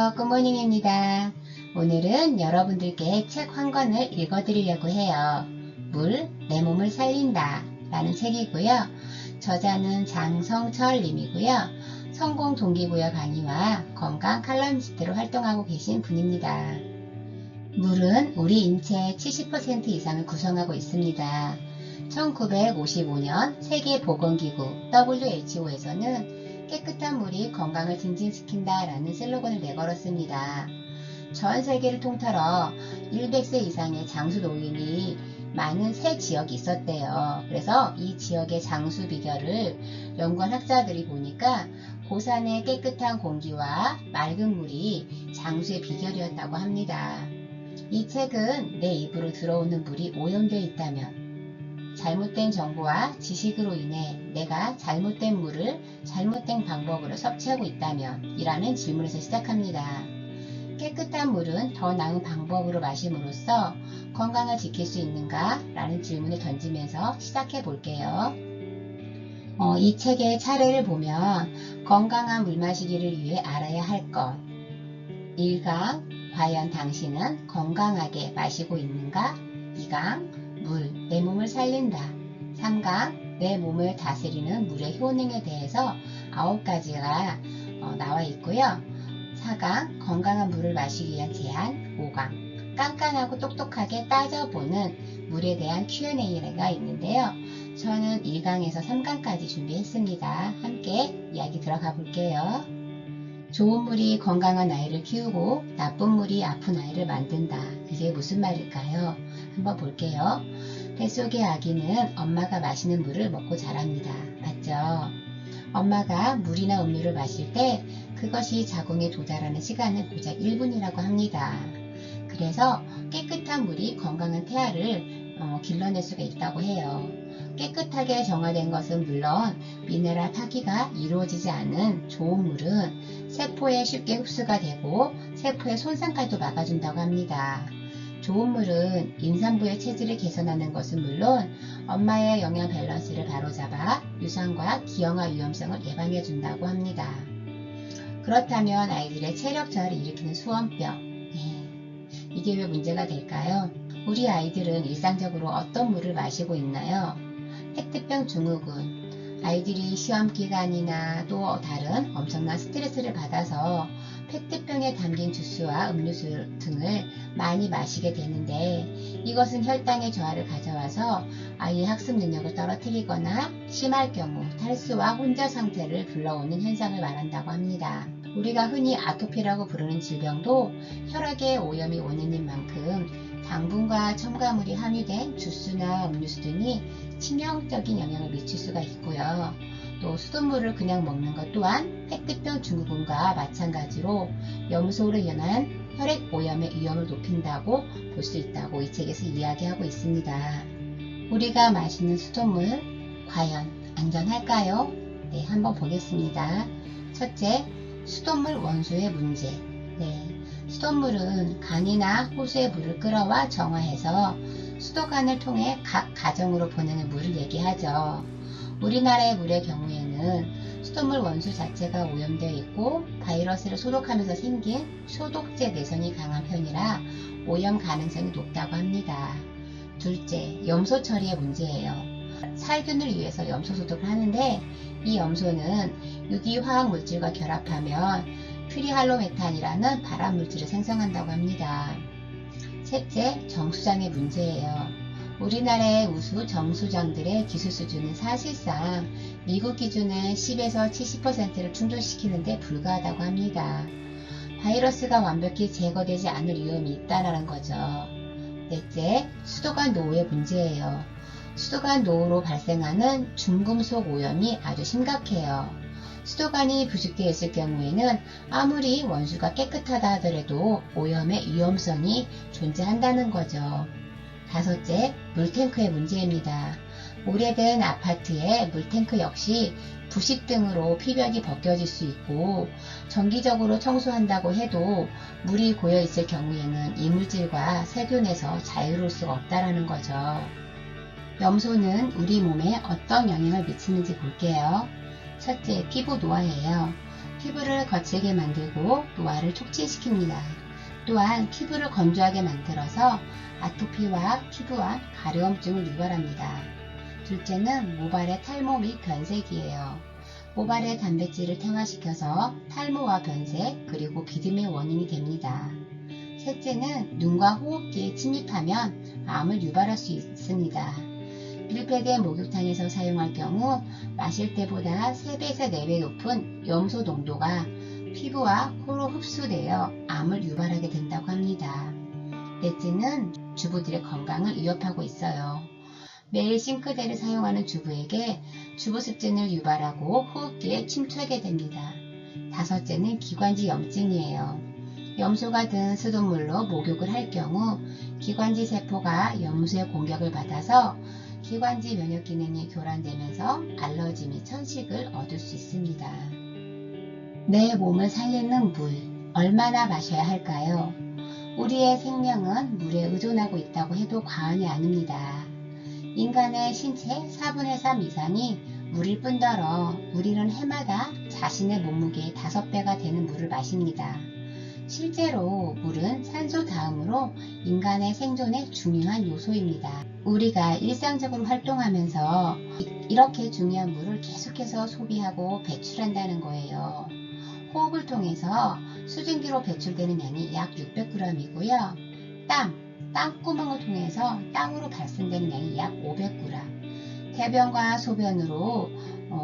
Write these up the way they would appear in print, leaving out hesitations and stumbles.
안녕하세요. 굿모닝입니다. 오늘은 여러분들께 책 한 권을 읽어드리려고 해요. 물, 내 몸을 살린다 라는 책이고요. 저자는 장성철 님이고요. 성공 동기부여 강의와 건강 칼럼니스트로 활동하고 계신 분입니다. 물은 우리 인체의 70% 이상을 구성하고 있습니다. 1955년 세계보건기구 WHO에서는 깨끗한 물이 건강을 증진시킨다 라는 슬로건을 내걸었습니다. 전 세계를 통틀어 100세 이상의 장수 노인이 많은 세 지역이 있었대요. 그래서 이 지역의 장수 비결을 연구한 학자들이 보니까 고산의 깨끗한 공기와 맑은 물이 장수의 비결이었다고 합니다. 이 책은 내 입으로 들어오는 물이 오염되어 있다면, 잘못된 정보와 지식으로 인해 내가 잘못된 물을 잘못된 방법으로 섭취하고 있다면 이라는 질문에서 시작합니다. 깨끗한 물은 더 나은 방법으로 마심으로써 건강을 지킬 수 있는가? 라는 질문을 던지면서 시작해 볼게요. 이 책의 차례를 보면 건강한 물 마시기를 위해 알아야 할 것 1강, 과연 당신은 건강하게 마시고 있는가? 2강, 물, 내 몸을 살린다. 3강, 내 몸을 다스리는 물의 효능에 대해서 9가지가 나와 있고요. 4강, 건강한 물을 마시기 위한 제안. 5강, 깐깐하고 똑똑하게 따져보는 물에 대한 Q&A가 있는데요. 저는 1강에서 3강까지 준비했습니다. 함께 이야기 들어가 볼게요. 좋은 물이 건강한 아이를 키우고 나쁜 물이 아픈 아이를 만든다. 이게 무슨 말일까요? 한번 볼게요. 뱃속의 아기는 엄마가 마시는 물을 먹고 자랍니다. 맞죠? 엄마가 물이나 음료를 마실 때 그것이 자궁에 도달하는 시간은 고작 1분이라고 합니다. 그래서 깨끗한 물이 건강한 태아를 길러낼 수가 있다고 해요. 깨끗하게 정화된 것은 물론 미네랄 파기가 이루어지지 않은 좋은 물은 세포에 쉽게 흡수가 되고 세포의 손상까지도 막아준다고 합니다. 좋은 물은 임산부의 체질을 개선하는 것은 물론 엄마의 영양 밸런스를 바로잡아 유산과 기형아 위험성을 예방해 준다고 합니다. 그렇다면 아이들의 체력 저하를 일으키는 수원병, 이게 왜 문제가 될까요? 우리 아이들은 일상적으로 어떤 물을 마시고 있나요? 페트병 증후군, 아이들이 시험 기간이나 또 다른 엄청난 스트레스를 받아서 페트병에 담긴 주스와 음료수 등을 많이 마시게 되는데, 이것은 혈당의 저하를 가져와서 아이의 학습 능력을 떨어뜨리거나 심할 경우 탈수와 혼자 상태를 불러오는 현상을 말한다고 합니다. 우리가 흔히 아토피라고 부르는 질병도 혈액의 오염이 원인인 만큼 당분과 첨가물이 함유된 주스나 음료수 등이 치명적인 영향을 미칠 수가 있고요. 또 수돗물을 그냥 먹는 것 또한 페트병 증후군과 마찬가지로 염소로 인한 혈액 오염의 위험을 높인다고 볼 수 있다고 이 책에서 이야기하고 있습니다. 우리가 마시는 수돗물 과연 안전할까요? 네, 한번 보겠습니다. 첫째, 수돗물 원수의 문제. 수돗물은 강이나 호수의 물을 끌어와 정화해서 수도관을 통해 각 가정으로 보내는 물을 얘기하죠. 우리나라의 물의 경우에는 수돗물 원수 자체가 오염되어 있고 바이러스를 소독하면서 생긴 소독제 내성이 강한 편이라 오염 가능성이 높다고 합니다. 둘째, 염소 처리의 문제예요. 살균을 위해서 염소 소독을 하는데 이 염소는 유기화학 물질과 결합하면 트리할로메탄이라는 발암 물질을 생성한다고 합니다. 셋째, 정수장의 문제예요. 우리나라의 우수 정수장들의 기술 수준은 사실상 미국 기준의 10에서 70%를 충족시키는 데 불과하다고 합니다. 바이러스가 완벽히 제거되지 않을 위험이 있다는 거죠. 넷째, 수도관 노후의 문제예요. 수도관 노후로 발생하는 중금속 오염이 아주 심각해요. 수도관이 부식되어 있을 경우에는 아무리 원수가 깨끗하다 하더라도 오염의 위험성이 존재한다는 거죠. 다섯째, 물탱크의 문제입니다. 오래된 아파트의 물탱크 역시 부식 등으로 피벽이 벗겨질 수 있고 정기적으로 청소한다고 해도 물이 고여 있을 경우에는 이물질과 세균에서 자유로울 수가 없다는 거죠. 염소는 우리 몸에 어떤 영향을 미치는지 볼게요. 첫째, 피부 노화예요. 피부를 거칠게 만들고 노화를 촉진시킵니다. 또한 피부를 건조하게 만들어서 아토피와 피부암, 가려움증을 유발합니다. 둘째는 모발의 탈모 및 변색이에요. 모발의 단백질을 태화시켜서 탈모와 변색, 그리고 비듬의 원인이 됩니다. 셋째는 눈과 호흡기에 침입하면 암을 유발할 수 있습니다. 밀폐된 목욕탕에서 사용할 경우 마실 때보다 3배에서 4배 높은 염소 농도가 피부와 코로 흡수되어 암을 유발하게 된다고 합니다. 넷째는 주부들의 건강을 위협하고 있어요. 매일 싱크대를 사용하는 주부에게 주부습진을 유발하고 호흡기에 침투하게 됩니다. 다섯째는 기관지 염증이에요. 염소가 든 수돗물로 목욕을 할 경우 기관지 세포가 염소의 공격을 받아서 기관지 면역 기능이 교란되면서 알러지 및 천식을 얻을 수 있습니다. 내 몸을 살리는 물, 얼마나 마셔야 할까요? 우리의 생명은 물에 의존하고 있다고 해도 과언이 아닙니다. 인간의 신체 4분의 3 이상이 물일 뿐더러 우리는 해마다 자신의 몸무게의 5배가 되는 물을 마십니다. 실제로 물은 산소 다음으로 인간의 생존에 중요한 요소입니다. 우리가 일상적으로 활동하면서 이렇게 중요한 물을 계속해서 소비하고 배출한다는 거예요. 호흡을 통해서 수증기로 배출되는 양이 약 600g이고요. 땅구멍을 통해서 땀으로 발생되는 양이 약 500g, 대변과 소변으로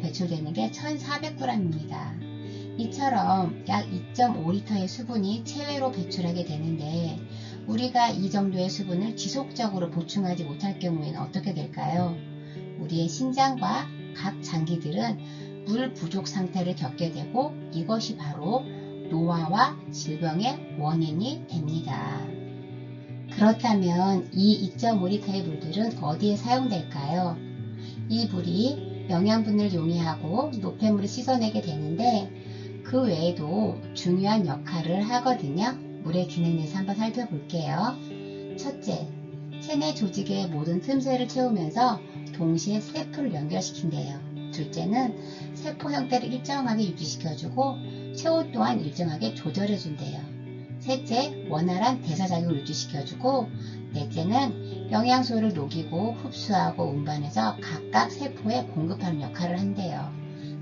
배출되는 게 1400g입니다. 이처럼 약 2.5리터의 수분이 체외로 배출하게 되는데 우리가 이 정도의 수분을 지속적으로 보충하지 못할 경우에는 어떻게 될까요? 우리의 신장과 각 장기들은 물 부족 상태를 겪게 되고 이것이 바로 노화와 질병의 원인이 됩니다. 그렇다면 이 2.5리터의 물들은 어디에 사용될까요? 이 물이 영양분을 용이하고 노폐물을 씻어내게 되는데 그 외에도 중요한 역할을 하거든요. 물의 기능에 대해서 한번 살펴볼게요. 첫째, 체내 조직의 모든 틈새를 채우면서 동시에 세포를 연결시킨대요. 둘째는 세포 형태를 일정하게 유지시켜주고 체온 또한 일정하게 조절해준대요. 셋째, 원활한 대사작용을 유지시켜주고 넷째는 영양소를 녹이고 흡수하고 운반해서 각각 세포에 공급하는 역할을 한대요.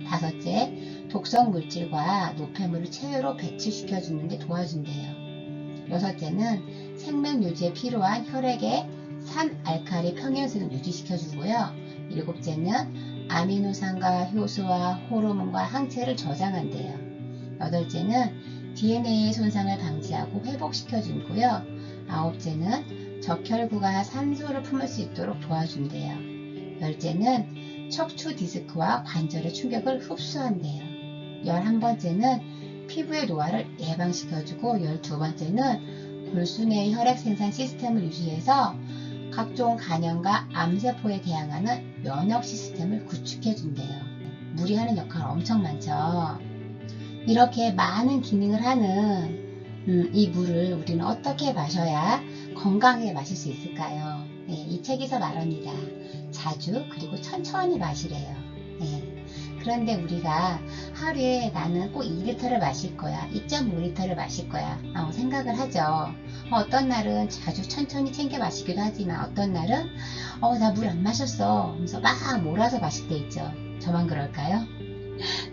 다섯째, 독성 물질과 노폐물을 체외로 배출시켜주는 데 도와준대요. 여섯째는 생명 유지에 필요한 혈액의 산알칼리 평형성을 유지시켜주고요. 일곱째는 아미노산과 효소와 호르몬과 항체를 저장한대요. 여덟째는 DNA의 손상을 방지하고 회복시켜주고요. 아홉째는 적혈구가 산소를 품을 수 있도록 도와준대요. 열째는 척추 디스크와 관절의 충격을 흡수한대요. 11번째는 피부의 노화를 예방시켜주고 12번째는 골수내의 혈액 생산 시스템을 유지해서 각종 간염과 암세포에 대항하는 면역 시스템을 구축해준대요. 물이 하는 역할 엄청 많죠. 이렇게 많은 기능을 하는 이 물을 우리는 어떻게 마셔야 건강하게 마실 수 있을까요? 네, 이 책에서 말합니다. 자주 그리고 천천히 마시래요. 네. 그런데 우리가 하루에 나는 꼭 2리터를 마실 거야, 2.5리터를 마실 거야 라고 생각을 하죠. 어떤 날은 자주 천천히 챙겨 마시기도 하지만 어떤 날은 나 물 안 마셨어 하면서 막 몰아서 마실 때 있죠. 저만 그럴까요?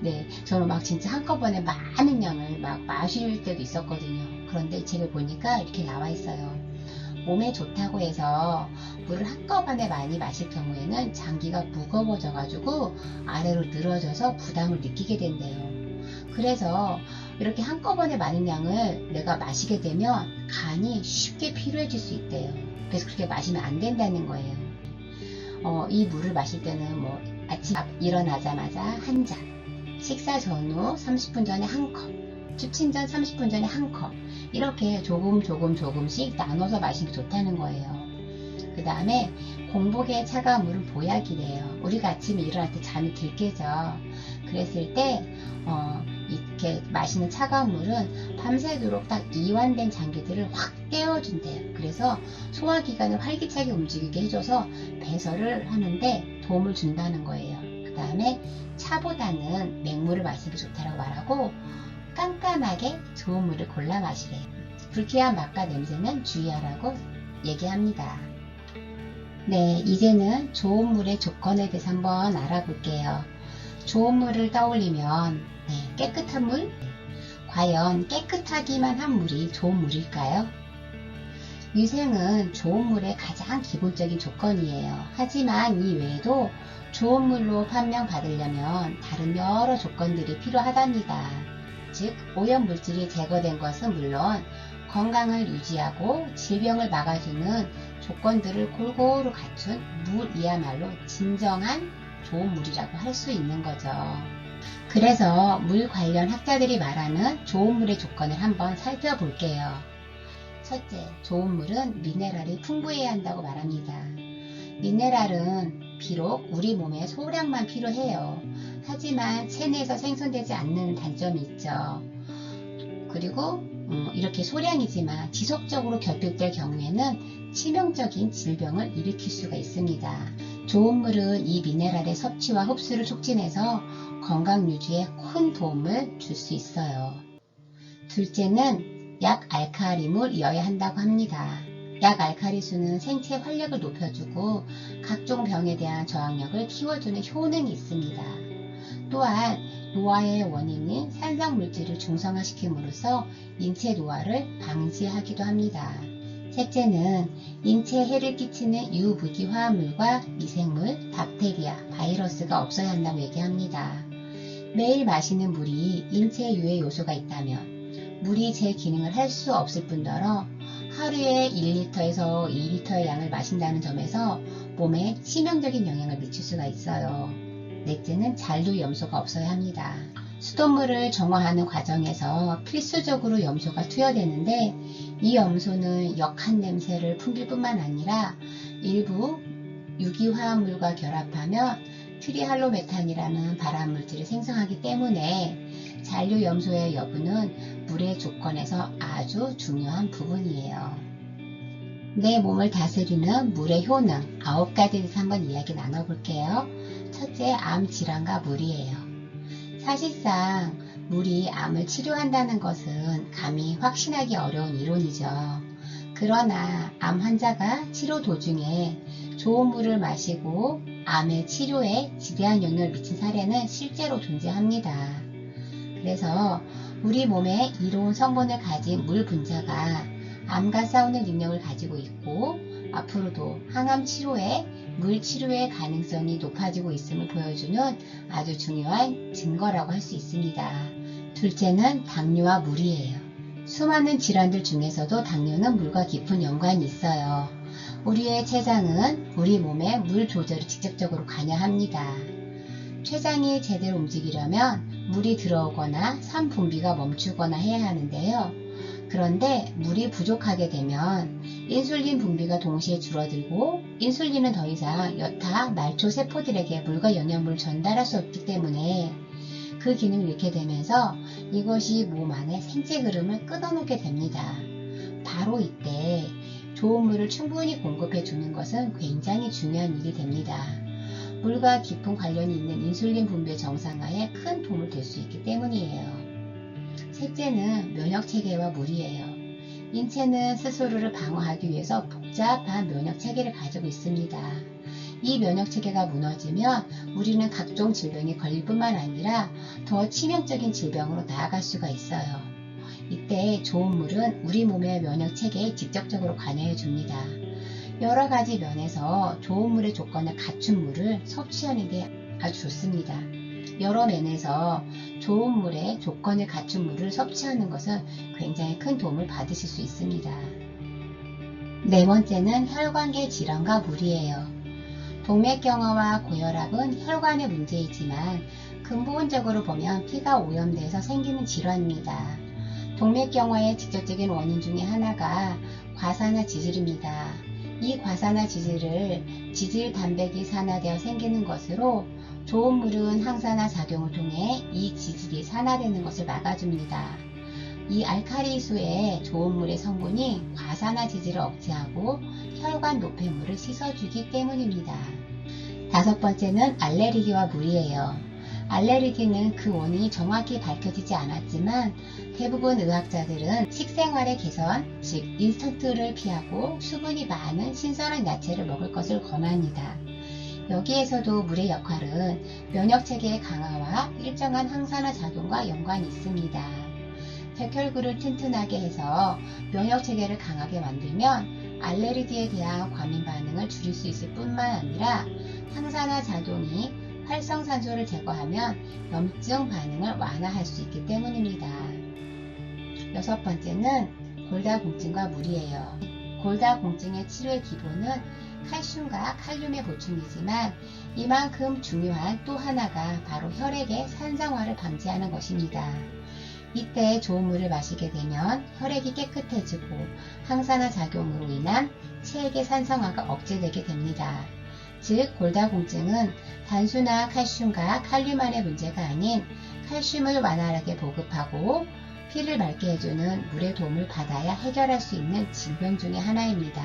네, 저는 막 진짜 한꺼번에 많은 양을 막 마실 때도 있었거든요. 그런데 이 책을 보니까 이렇게 나와 있어요. 몸에 좋다고 해서 물을 한꺼번에 많이 마실 경우에는 장기가 무거워져 가지고 아래로 늘어져서 부담을 느끼게 된대요. 그래서 이렇게 한꺼번에 많은 양을 내가 마시게 되면 간이 쉽게 피로해질 수 있대요. 그래서 그렇게 마시면 안 된다는 거예요. 이 물을 마실 때는 뭐 아침 일어나자마자 한 잔, 식사 전후 30분 전에 한 컵, 취침 전 30분 전에 한 컵, 이렇게 조금씩 나눠서 마시는 게 좋다는 거예요. 그 다음에 공복에 차가운 물은 보약이래요. 우리가 아침에 일어날 때 잠이 들 깨죠. 그랬을 때 이렇게 마시는 차가운 물은 밤새도록 딱 이완된 장기들을 확 깨워준대요. 그래서 소화기관을 활기차게 움직이게 해줘서 배설을 하는데 도움을 준다는 거예요. 다음에 차보다는 맹물을 마시기 좋다고 말하고 깜깜하게 좋은 물을 골라 마시래요. 불쾌한 맛과 냄새는 주의하라고 얘기합니다. 네, 이제는 좋은 물의 조건에 대해서 한번 알아볼게요. 좋은 물을 떠올리면 깨끗한 물? 과연 깨끗하기만 한 물이 좋은 물일까요? 위생은 좋은 물의 가장 기본적인 조건이에요. 하지만 이 외에도 좋은 물로 판명받으려면 다른 여러 조건들이 필요하답니다. 즉, 오염물질이 제거된 것은 물론 건강을 유지하고 질병을 막아주는 조건들을 골고루 갖춘 물이야말로 진정한 좋은 물이라고 할 수 있는 거죠. 그래서 물 관련 학자들이 말하는 좋은 물의 조건을 한번 살펴볼게요. 첫째, 좋은 물은 미네랄이 풍부해야 한다고 말합니다. 미네랄은 비록 우리 몸에 소량만 필요해요. 하지만 체내에서 생성되지 않는 단점이 있죠. 그리고 이렇게 소량이지만 지속적으로 결핍될 경우에는 치명적인 질병을 일으킬 수가 있습니다. 좋은 물은 이 미네랄의 섭취와 흡수를 촉진해서 건강 유지에 큰 도움을 줄 수 있어요. 둘째는 약알칼리물이어야 한다고 합니다. 약알칼리수는 생체 활력을 높여주고 각종 병에 대한 저항력을 키워주는 효능이 있습니다. 또한 노화의 원인인 산성물질을 중성화시킴으로써 인체 노화를 방지하기도 합니다. 셋째는 인체에 해를 끼치는 유부기 화합물과 미생물, 박테리아, 바이러스가 없어야 한다고 얘기합니다. 매일 마시는 물이 인체에 유해 요소가 있다면 물이 제 기능을 할 수 없을 뿐더러 하루에 1리터에서 2리터의 양을 마신다는 점에서 몸에 치명적인 영향을 미칠 수가 있어요. 넷째는 잔류 염소가 없어야 합니다. 수돗물을 정화하는 과정에서 필수적으로 염소가 투여되는데 이 염소는 역한 냄새를 풍길 뿐만 아니라 일부 유기화합물과 결합하며 트리할로메탄이라는 발암물질을 생성하기 때문에 잔류 염소의 여부는 물의 조건에서 아주 중요한 부분이에요. 내 몸을 다스리는 물의 효능 9가지에 대해서 한번 이야기 나눠볼게요. 첫째, 암 질환과 물이에요. 사실상 물이 암을 치료한다는 것은 감히 확신하기 어려운 이론이죠. 그러나 암 환자가 치료 도중에 좋은 물을 마시고 암의 치료에 지대한 영향을 미친 사례는 실제로 존재합니다. 그래서 우리 몸에 이로운 성분을 가진 물 분자가 암과 싸우는 능력을 가지고 있고 앞으로도 항암 치료에 물 치료의 가능성이 높아지고 있음을 보여주는 아주 중요한 증거라고 할 수 있습니다. 둘째는 당뇨와 물이에요. 수많은 질환들 중에서도 당뇨는 물과 깊은 연관이 있어요. 우리의 췌장은 우리 몸의 물 조절을 직접적으로 관여합니다. 췌장이 제대로 움직이려면 물이 들어오거나 산 분비가 멈추거나 해야 하는데요. 그런데 물이 부족하게 되면 인슐린 분비가 동시에 줄어들고 인슐린은 더 이상 여타 말초 세포들에게 물과 영양분을 전달할 수 없기 때문에 그 기능을 잃게 되면서 이것이 몸 안의 생체 흐름을 끊어놓게 됩니다. 바로 이때 좋은 물을 충분히 공급해 주는 것은 굉장히 중요한 일이 됩니다. 물과 깊은 관련이 있는 인슐린 분비의 정상화에 큰 도움을 줄 수 있기 때문이에요. 셋째는 면역체계와 물이에요. 인체는 스스로를 방어하기 위해서 복잡한 면역체계를 가지고 있습니다. 이 면역체계가 무너지면 우리는 각종 질병에 걸릴 뿐만 아니라 더 치명적인 질병으로 나아갈 수가 있어요. 이때 좋은 물은 우리 몸의 면역체계에 직접적으로 관여해 줍니다. 여러 가지 면에서 좋은 물의 조건을 갖춘 물을 섭취하는 게 아주 좋습니다. 여러 면에서 좋은 물의 조건을 갖춘 물을 섭취하는 것은 굉장히 큰 도움을 받으실 수 있습니다. 네 번째는 혈관계 질환과 물이에요. 동맥경화와 고혈압은 혈관의 문제이지만 근본적으로 보면 피가 오염돼서 생기는 질환입니다. 동맥경화의 직접적인 원인 중에 하나가 과산화지질입니다. 이 과산화지질을 지질 단백이 산화되어 생기는 것으로 좋은 물은 항산화 작용을 통해 이 지질이 산화되는 것을 막아줍니다. 이 알칼리수의 좋은 물의 성분이 과산화 지질을 억제하고 혈관 노폐물을 씻어주기 때문입니다. 5번째는 알레르기와 물이에요. 알레르기는 그 원인이 정확히 밝혀지지 않았지만 대부분 의학자들은 식생활의 개선, 즉 인스턴트를 피하고 수분이 많은 신선한 야채를 먹을 것을 권합니다. 여기에서도 물의 역할은 면역체계의 강화와 일정한 항산화 작용과 연관이 있습니다. 백혈구를 튼튼하게 해서 면역체계를 강하게 만들면 알레르기에 대한 과민 반응을 줄일 수 있을 뿐만 아니라 항산화 작용이 활성산소를 제거하면 염증 반응을 완화할 수 있기 때문입니다. 6번째는 골다공증과 물이에요. 골다공증의 치료의 기본은 칼슘과 칼륨의 보충이지만 이만큼 중요한 또 하나가 바로 혈액의 산성화를 방지하는 것입니다. 이때 좋은 물을 마시게 되면 혈액이 깨끗해지고 항산화 작용으로 인한 체액의 산성화가 억제되게 됩니다. 즉 골다공증은 단순한 칼슘과 칼륨만의 문제가 아닌 칼슘을 완활하게 보급하고 피를 맑게 해주는 물의 도움을 받아야 해결할 수 있는 질병 중의 하나입니다.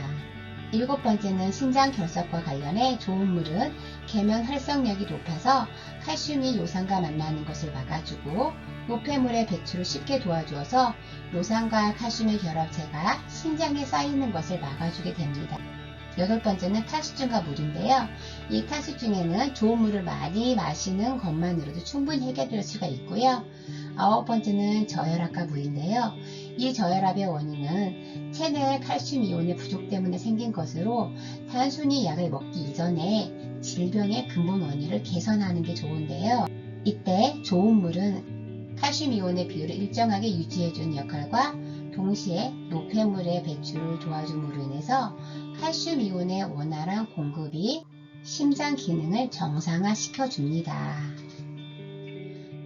7번째는 신장 결석과 관련해 좋은 물은 계면 활성력이 높아서 칼슘이 요산과 만나는 것을 막아주고 노폐물의 배출을 쉽게 도와주어서 요산과 칼슘의 결합체가 신장에 쌓이는 것을 막아주게 됩니다. 8번째는 탈수증과 물인데요. 이 탈수증에는 좋은 물을 많이 마시는 것만으로도 충분히 해결될 수가 있고요. 9번째는 저혈압과 물인데요. 이 저혈압의 원인은 체내 칼슘 이온의 부족 때문에 생긴 것으로 단순히 약을 먹기 이전에 질병의 근본 원인을 개선하는 게 좋은데요. 이때 좋은 물은 칼슘 이온의 비율을 일정하게 유지해주는 역할과 동시에 노폐물의 배출을 도와줌으로 인해서 칼슘 이온의 원활한 공급이 심장 기능을 정상화시켜 줍니다.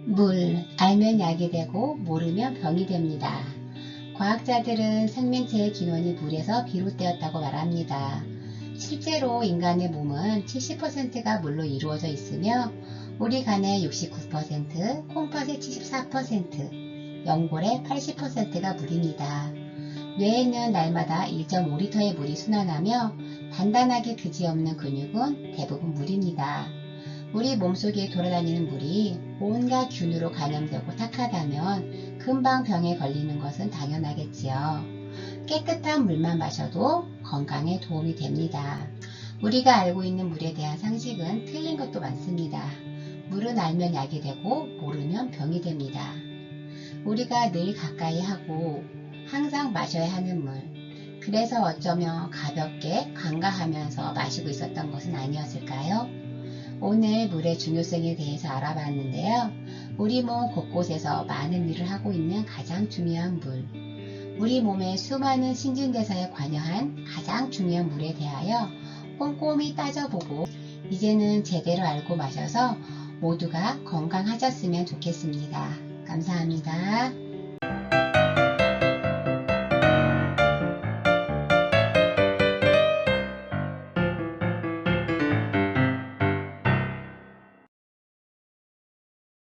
물, 알면 약이 되고 모르면 병이 됩니다. 과학자들은 생명체의 기원이 물에서 비롯되었다고 말합니다. 실제로 인간의 몸은 70%가 물로 이루어져 있으며 우리 간의 69%, 콩팥의 74%, 연골의 80%가 물입니다. 뇌에는 날마다 1.5리터의 물이 순환하며 단단하게 그지없는 근육은 대부분 물입니다. 우리 몸속에 돌아다니는 물이 온갖 균으로 감염되고 탁하다면 금방 병에 걸리는 것은 당연하겠지요. 깨끗한 물만 마셔도 건강에 도움이 됩니다. 우리가 알고 있는 물에 대한 상식은 틀린 것도 많습니다. 물은 알면 약이 되고 모르면 병이 됩니다. 우리가 늘 가까이 하고 항상 마셔야 하는 물, 그래서 어쩌면 가볍게 간과하면서 마시고 있었던 것은 아니었을까요? 오늘 물의 중요성에 대해서 알아봤는데요. 우리 몸 곳곳에서 많은 일을 하고 있는 가장 중요한 물, 우리 몸의 수많은 신진대사에 관여한 가장 중요한 물에 대하여 꼼꼼히 따져보고 이제는 제대로 알고 마셔서 모두가 건강하셨으면 좋겠습니다. 감사합니다.